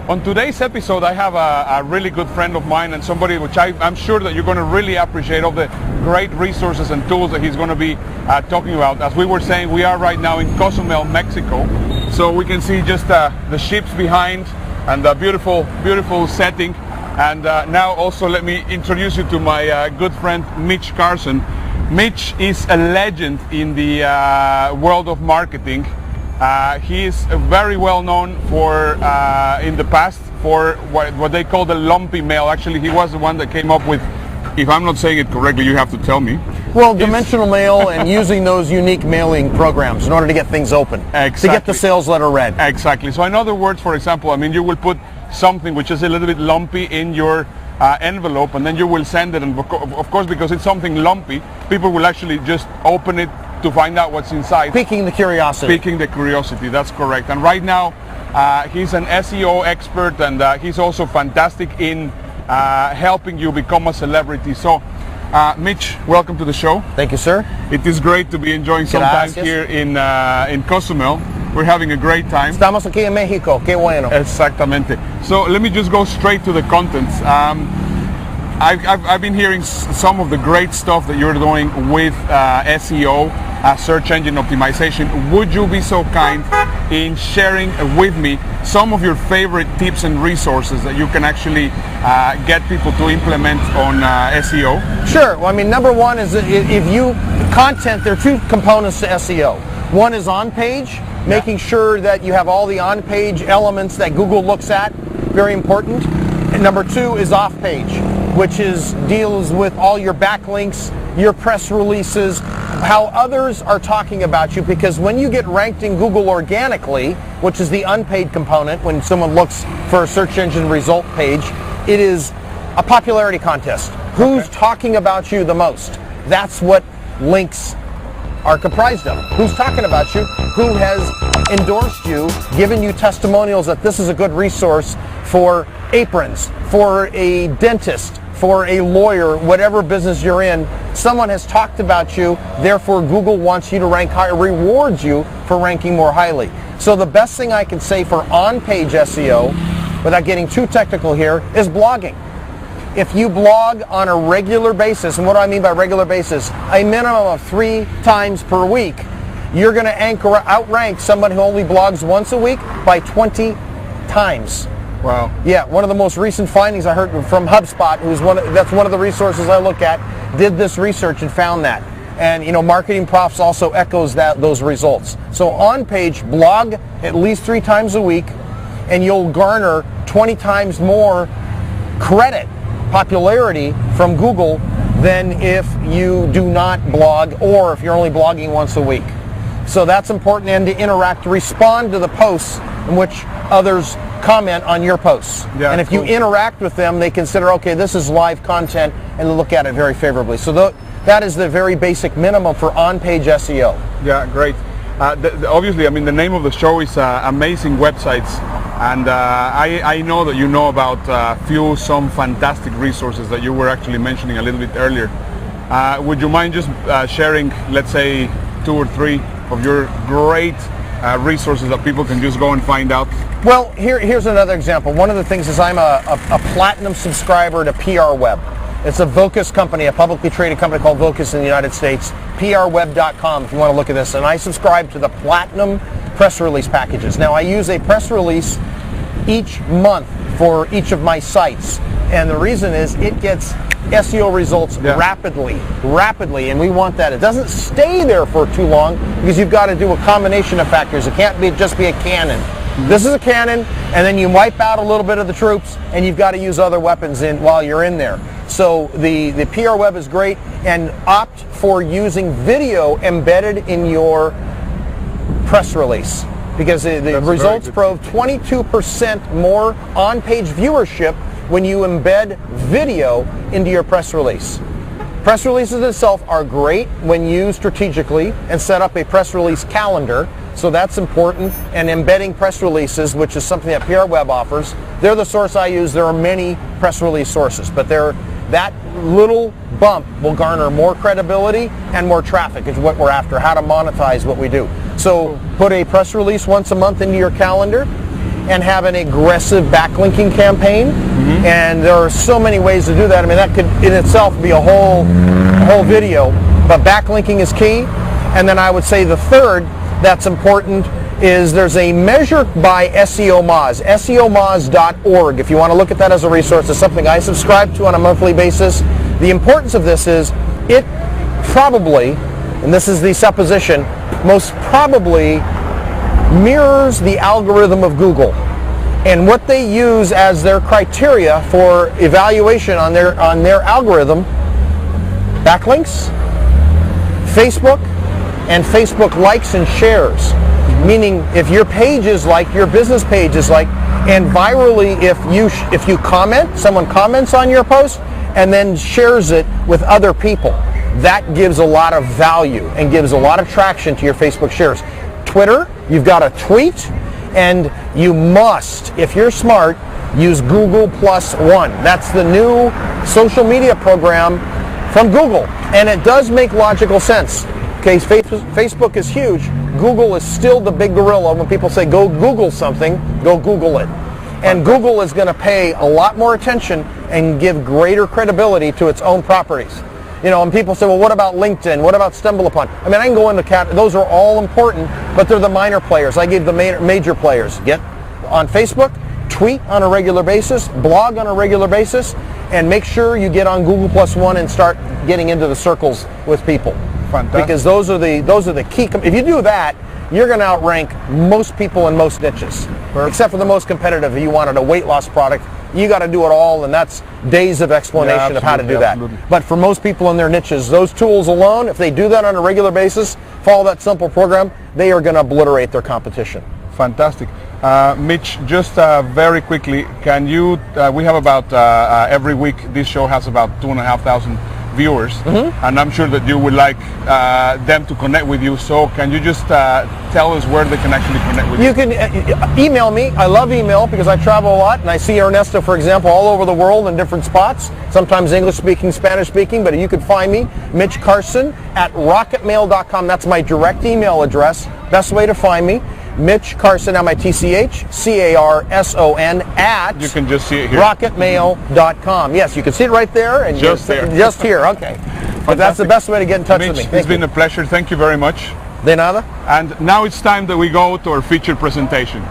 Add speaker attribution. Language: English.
Speaker 1: On today's episode, I have a really good friend of mine and somebody which I'm sure that you're going to really appreciate all the great resources and tools that he's going to be talking about. As we were saying, we are right now in Cozumel, Mexico. So we can see just the ships behind and the beautiful, beautiful setting. And now also let me introduce you to my good friend, Mitch Carson. Mitch is a legend in the world of marketing. He is very well known for, in the past, for what they call the lumpy mail. Actually, he was the one that came up with, if I'm not saying it correctly, you have to tell me.
Speaker 2: Well, dimensional mail and using those unique mailing programs in order to get things open.
Speaker 1: Exactly.
Speaker 2: To get the sales letter read.
Speaker 1: Exactly. So in other words, for example, I mean, you will put something which is a little bit lumpy in your envelope, and then you will send it, and of course, because it's something lumpy, people will actually just open it to find out what's inside.
Speaker 2: Piquing the curiosity.
Speaker 1: Piquing the curiosity, that's correct. And right now, he's an SEO expert, and he's also fantastic in helping you become a celebrity. So, Mitch, welcome to the show.
Speaker 2: Thank you, sir.
Speaker 1: It is great to be enjoying some time here in Cozumel. We're having a great time.
Speaker 2: Estamos aquí en México. Qué bueno.
Speaker 1: Exactamente. So let me just go straight to the contents. I've been hearing some of the great stuff that you're doing with SEO, search engine optimization. Would you be so kind in sharing with me some of your favorite tips and resources that you can actually get people to implement on SEO?
Speaker 2: Sure. Well, I mean, number one is content, there are two components to SEO. One is on-page, making sure that you have all the on-page elements that Google looks at, very important. And number two is off-page, which deals with all your backlinks, your press releases, how others are talking about you, because when you get ranked in Google organically, which is the unpaid component, when someone looks for a search engine result page, it is a popularity contest. Who's talking about you the most? That's what links are comprised of. Who's talking about you? Who has endorsed you, given you testimonials that this is a good resource for aprons, for a dentist, for a lawyer, whatever business you're in. Someone has talked about you, therefore Google wants you to rank higher, rewards you for ranking more highly. So the best thing I can say for on-page SEO, without getting too technical here, is blogging. If you blog on a regular basis, and what do I mean by regular basis? A minimum of 3 times per week, you're going to outrank someone who only blogs once a week by 20 times.
Speaker 1: Wow.
Speaker 2: Yeah, one of the most recent findings I heard from HubSpot, that's one of the resources I look at, did this research and found that. And Marketing Profs also echoes those results. So on page, blog at least 3 times a week, and you'll garner 20 times more credit, popularity from Google than if you do not blog, or if you're only blogging once a week. So that's important, and to interact, to respond to the posts in which others comment on your posts.
Speaker 1: Yeah,
Speaker 2: and if you interact with them, they consider, okay, this is live content, and they look at it very favorably. So that is the very basic minimum for on-page SEO.
Speaker 1: Yeah, great. Obviously, I mean, the name of the show is Amazing Websites, and I know that you know about some fantastic resources that you were actually mentioning a little bit earlier. Would you mind just sharing, let's say, 2 or 3 of your great resources that people can just go and find out?
Speaker 2: Well, here's another example. One of the things is I'm a platinum subscriber to PR Web. It's a Vocus company, a publicly traded company called Vocus in the United States, prweb.com if you want to look at this. And I subscribe to the platinum press release packages. Now, I use a press release each month for each of my sites. And the reason is it gets SEO results rapidly, and we want that. It doesn't stay there for too long because you've got to do a combination of factors. It can't just be a cannon. This is a cannon, and then you wipe out a little bit of the troops, and you've got to use other weapons while you're in there. So the PR Web is great, and opt for using video embedded in your press release, because the results prove 22% more on-page viewership when you embed video into your press release. Press releases itself are great when used strategically and set up a press release calendar. So that's important. And embedding press releases, which is something that PR Web offers, they're the source I use. There are many press release sources, but that little bump will garner more credibility and more traffic is what we're after, how to monetize what we do. So put a press release once a month into your calendar and have an aggressive backlinking campaign. And there are so many ways to do that. I mean, that could in itself be a whole video, but backlinking is key. And then I would say the third that's important is there's a measure by SEO Moz, seomoz.org. If you want to look at that as a resource, it's something I subscribe to on a monthly basis. The importance of this is it probably, and this is the supposition, most probably mirrors the algorithm of Google. And what they use as their criteria for evaluation on their algorithm, backlinks, Facebook, and Facebook likes and shares. Meaning if your page is liked, your business page is liked, and virally if you comment, someone comments on your post and then shares it with other people, that gives a lot of value and gives a lot of traction to your Facebook shares. Twitter, you've got to tweet, and you must, if you're smart, use Google +1. That's the new social media program from Google, and it does make logical sense. Okay, Facebook is huge. Google is still the big gorilla. When people say go Google something, go Google it. And Google is going to pay a lot more attention and give greater credibility to its own properties. You know, and people say, well, what about LinkedIn? What about StumbleUpon? I mean, I can go into those are all important, but they're the minor players. I gave the major players. Get on Facebook, tweet on a regular basis, blog on a regular basis, and make sure you get on Google +1 and start getting into the circles with people.
Speaker 1: Fantastic.
Speaker 2: Because those are the key. If you do that, you're going to outrank most people in most niches. Perfect. Except for the most competitive. If you wanted a weight loss product, you got to do it all, and that's days of explanation of how to do that. But for most people in their niches, those tools alone, if they do that on a regular basis, follow that simple program, they are going to obliterate their competition.
Speaker 1: Fantastic. Mitch, just very quickly, can you, we have about, every week, this show has about 2,500 viewers, and I'm sure that you would like them to connect with you, so can you just tell us where they can actually connect with you?
Speaker 2: You can email me. I love email because I travel a lot, and I see Ernesto, for example, all over the world in different spots, sometimes English speaking, Spanish speaking, but you can find me, Mitch Carson at rocketmail.com. That's my direct email address. Best way to find me. Mitch Carson, MITCH-CARSON at,
Speaker 1: you can just see it here,
Speaker 2: rocketmail.com. Yes, you can see it right there. And
Speaker 1: just there.
Speaker 2: Just here, okay. But that's the best way to get in touch
Speaker 1: Mitch,
Speaker 2: with me.
Speaker 1: It's been a pleasure. Thank you very much.
Speaker 2: De nada.
Speaker 1: And now it's time that we go to our featured presentation.